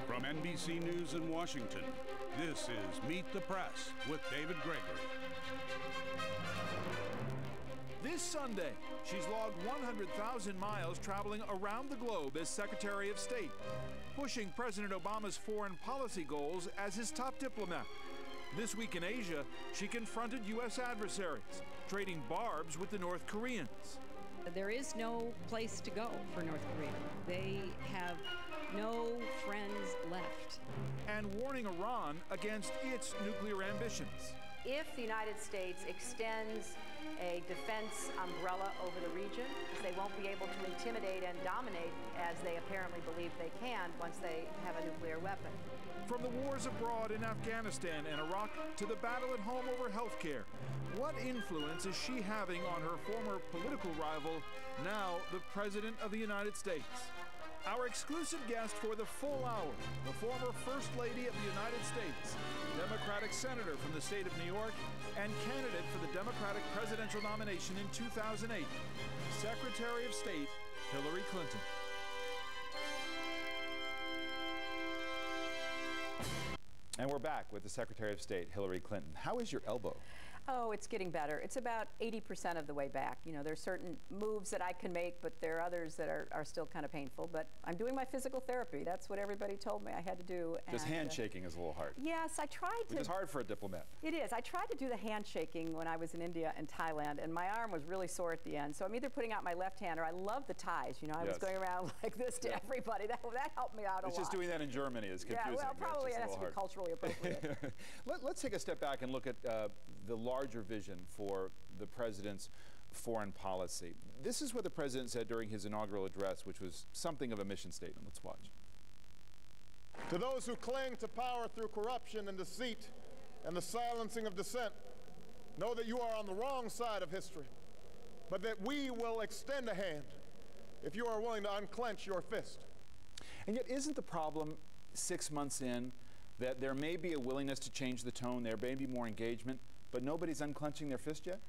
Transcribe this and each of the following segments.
From NBC News in Washington, this is Meet the Press with David Gregory. This Sunday, she's logged 100,000 miles traveling around the globe as Secretary of State, pushing President Obama's foreign policy goals as his top diplomat. This week in Asia, she confronted U.S. adversaries, trading barbs with the North Koreans. There is no place to go for North Korea. They have no friends left. And warning Iran against its nuclear ambitions. If the United States extends a defense umbrella over the region, they won't be able to intimidate and dominate as they apparently believe they can once they have a nuclear weapon. From the wars abroad in Afghanistan and Iraq to the battle at home over health care, what influence is she having on her former political rival, now the President of the United States? Our exclusive guest for the full hour, the former First Lady of the United States, Democratic Senator from the state of New York, and candidate for the Democratic presidential nomination in 2008, Secretary of State Hillary Clinton. And we're back with the Secretary of State, Hillary Clinton. How is your elbow? Oh, it's getting better. It's about 80% of the way back. You know, there's certain moves that I can make, but there are others that are still kind of painful. But I'm doing my physical therapy. That's what everybody told me I had to do. Just handshaking is a little hard. Yes, I tried to. Which is hard for a diplomat. It is. I tried to do the handshaking when I was in India and Thailand, and my arm was really sore at the end. So I'm either putting out my left hand, or I love the ties. You know, I was going around like this to everybody. That helped me out a lot. It's just doing that in Germany is confusing. Yeah, well, probably it has to be culturally appropriate. Let's take a step back and look at the larger vision for the president's foreign policy. This is what the president said during his inaugural address, which was something of a mission statement. Let's watch. To those who cling to power through corruption and deceit and the silencing of dissent, know that you are on the wrong side of history, but that we will extend a hand if you are willing to unclench your fist. And yet, isn't the problem 6 months in that there may be a willingness to change the tone, there may be more engagement, but nobody's unclenching their fist yet?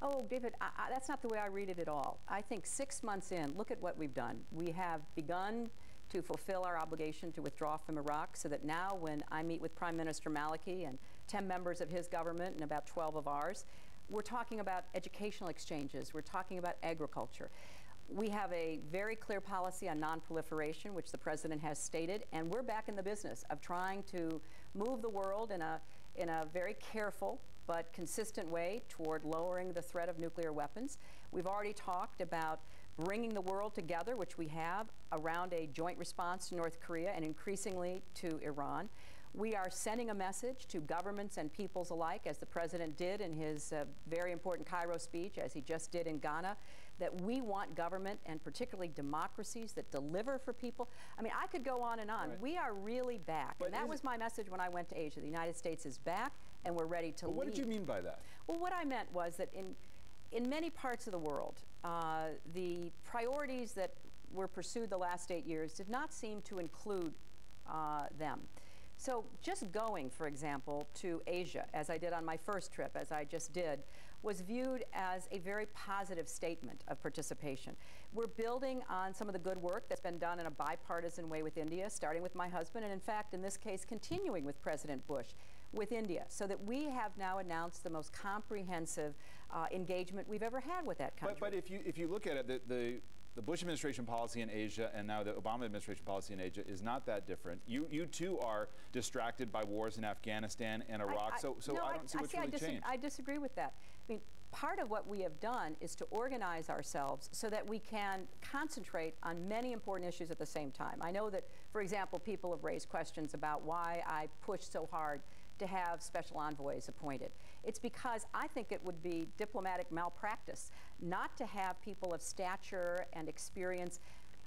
Oh, David, that's not the way I read it at all. I think 6 months in, look at what we've done. We have begun to fulfill our obligation to withdraw from Iraq, so that now when I meet with Prime Minister Maliki and 10 members of his government and about 12 of ours, we're talking about educational exchanges, we're talking about agriculture. We have a very clear policy on non-proliferation, which the president has stated, and we're back in the business of trying to move the world in a very careful but consistent way toward lowering the threat of nuclear weapons. We've already talked about bringing the world together, which we have, around a joint response to North Korea and increasingly to Iran. We are sending a message to governments and peoples alike, as the president did in his very important Cairo speech, as he just did in Ghana, that we want government, and particularly democracies, that deliver for people. I mean, I could go on and on. Right. We are really back. But and that was my message when I went to Asia. The United States is back, and we're ready to lead. What did you mean by that? Well, what I meant was that in many parts of the world, the priorities that were pursued the last 8 years did not seem to include them. So just going, for example, to Asia, as I did on my first trip, as I just did, was viewed as a very positive statement of participation. We're building on some of the good work that's been done in a bipartisan way with India, starting with my husband, and in fact, in this case, continuing with President Bush with India, so that we have now announced the most comprehensive engagement we've ever had with that country. But if you look at it, the Bush administration policy in Asia and now the Obama administration policy in Asia is not that different. You too are distracted by wars in Afghanistan and Iraq, so I don't see what's really changed. I disagree with that. I mean, part of what we have done is to organize ourselves so that we can concentrate on many important issues at the same time. I know that, for example, people have raised questions about why I pushed so hard to have special envoys appointed. It's because I think it would be diplomatic malpractice not to have people of stature and experience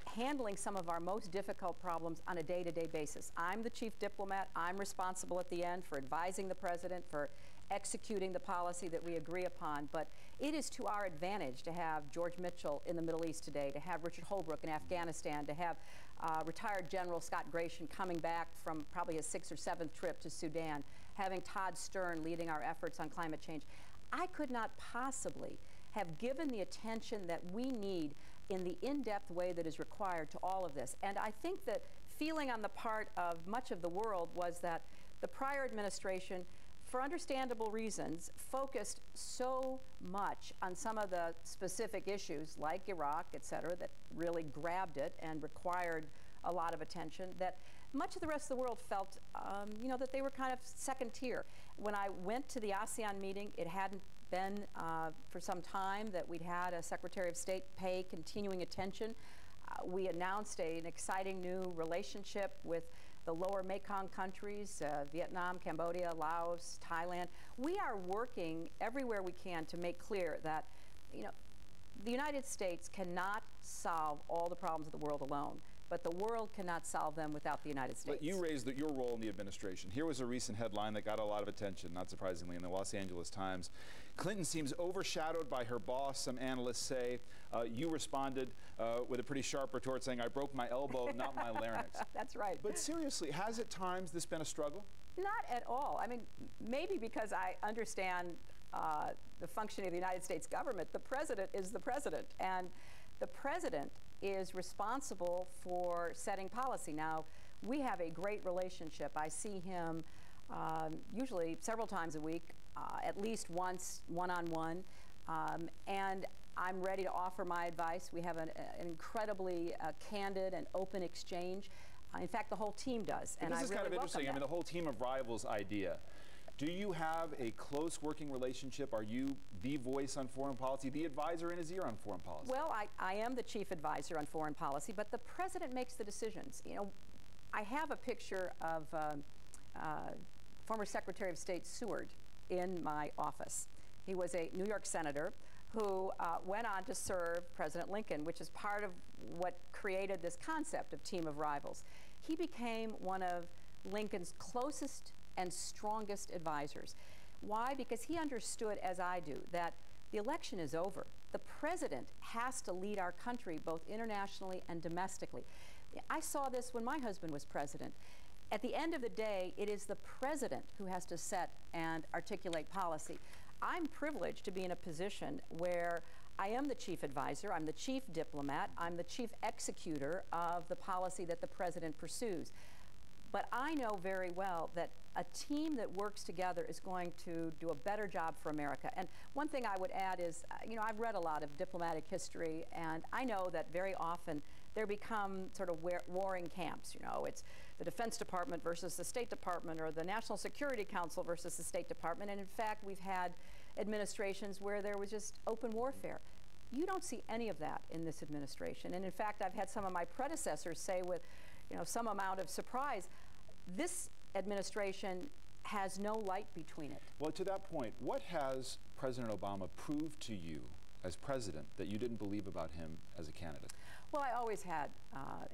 handling some of our most difficult problems on a day-to-day basis. I'm the chief diplomat. I'm responsible at the end for advising the president, for executing the policy that we agree upon. But it is to our advantage to have George Mitchell in the Middle East today, to have Richard Holbrooke in Afghanistan, to have retired General Scott Gration coming back from probably his 6th or 7th trip to Sudan, having Todd Stern leading our efforts on climate change. I could not possibly have given the attention that we need in the in-depth way that is required to all of this. And I think that feeling on the part of much of the world was that the prior administration, for understandable reasons, focused so much on some of the specific issues like Iraq, et cetera, that really grabbed it and required a lot of attention, that much of the rest of the world felt, you know, that they were kind of second tier. When I went to the ASEAN meeting, it hadn't been for some time that we'd had a Secretary of State pay continuing attention. We announced an exciting new relationship with the lower Mekong countries, Vietnam, Cambodia, Laos, Thailand. We are working everywhere we can to make clear that, you know, the United States cannot solve all the problems of the world alone, but the world cannot solve them without the United States. But you raised your role in the administration. Here was a recent headline that got a lot of attention, not surprisingly, in the Los Angeles Times. Clinton seems overshadowed by her boss, some analysts say. You responded with a pretty sharp retort saying, I broke my elbow, not my larynx. That's right. But seriously, has at times this been a struggle? Not at all. I mean, maybe because I understand the functioning of the United States government, the president is the president. And the president is responsible for setting policy. Now, we have a great relationship. I see him usually several times a week, at least once, one-on-one, and I'm ready to offer my advice. We have an incredibly candid and open exchange. In fact, the whole team does. And this is kind of interesting. I mean, the whole team of rivals idea. Do you have a close working relationship? Are you the voice on foreign policy, the advisor in his ear on foreign policy? Well, I am the chief advisor on foreign policy, but the president makes the decisions. You know, I have a picture of former Secretary of State Seward in my office. He was a New York senator who went on to serve President Lincoln, which is part of what created this concept of team of rivals. He became one of Lincoln's closest and strongest advisors. Why? Because he understood, as I do, that the election is over. The president has to lead our country both internationally and domestically. I saw this when my husband was president. At the end of the day, it is the president who has to set and articulate policy. I'm privileged to be in a position where I am the chief advisor, I'm the chief diplomat, I'm the chief executor of the policy that the president pursues. But I know very well that a team that works together is going to do a better job for America. And one thing I would add is, you know, I've read a lot of diplomatic history, and I know that very often there become sort of warring camps. You know, it's the Defense Department versus the State Department, or the National Security Council versus the State Department. And in fact, we've had administrations where there was just open warfare. You don't see any of that in this administration. And in fact, I've had some of my predecessors say with, you know, some amount of surprise, this administration has no light between it. Well, to that point, what has President Obama proved to you as president that you didn't believe about him as a candidate? Well, I always had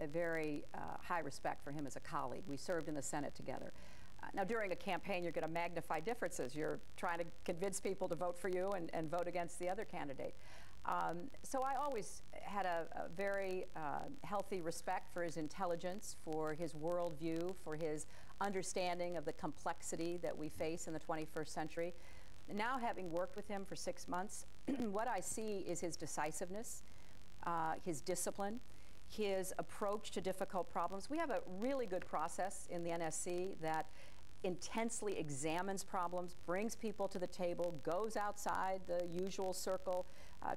a very high respect for him as a colleague. We served in the Senate together. Now, during a campaign, you're going to magnify differences. You're trying to convince people to vote for you and vote against the other candidate. So I always had a very healthy respect for his intelligence, for his worldview, for his understanding of the complexity that we face in the 21st century. Now, having worked with him for 6 months, what I see is his decisiveness, his discipline, his approach to difficult problems. We have a really good process in the NSC that intensely examines problems, brings people to the table, goes outside the usual circle,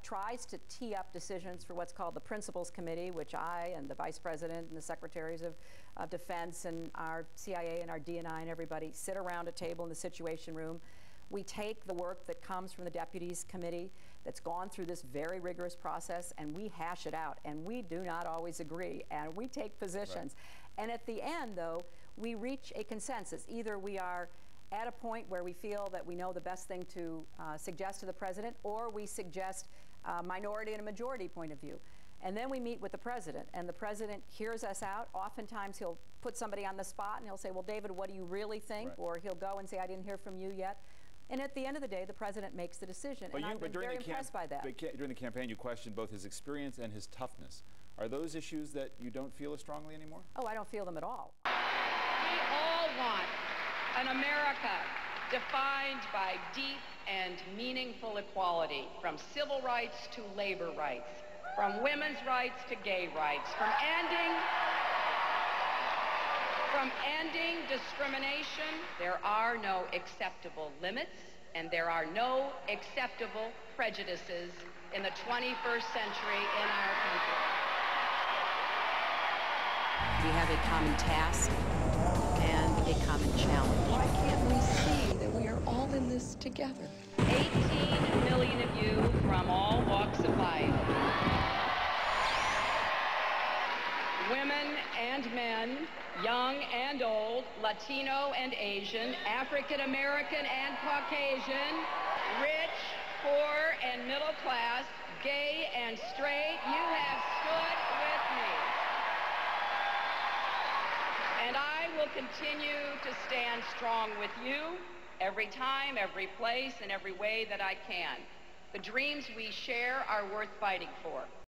tries to tee up decisions for what's called the Principals Committee, which I and the Vice President and the Secretaries of Defense and our CIA and our DNI and everybody sit around a table in the Situation Room. We take the work that comes from the Deputies Committee that's gone through this very rigorous process, and we hash it out. And we do not always agree, and we take positions. Right. And at the end, though, we reach a consensus. Either we are at a point where we feel that we know the best thing to suggest to the president, or we suggest a minority and a majority point of view. And then we meet with the president, and the president hears us out. Oftentimes he'll put somebody on the spot, and he'll say, well, David, what do you really think? Right. Or he'll go and say, I didn't hear from you yet. And at the end of the day, the president makes the decision, and I've been very impressed by that. But during the campaign, you questioned both his experience and his toughness. Are those issues that you don't feel as strongly anymore? Oh, I don't feel them at all. We all want an America defined by deep and meaningful equality, from civil rights to labor rights, from women's rights to gay rights, from ending From ending discrimination, there are no acceptable limits, and there are no acceptable prejudices in the 21st century in our country. We have a common task and a common challenge. Why can't we see that we are all in this together? 18 million of you from all walks of life. Women and men, young and old, Latino and Asian, African American and Caucasian, rich, poor and middle class, gay and straight, you have stood with me. And I will continue to stand strong with you every time, every place, and every way that I can. The dreams we share are worth fighting for.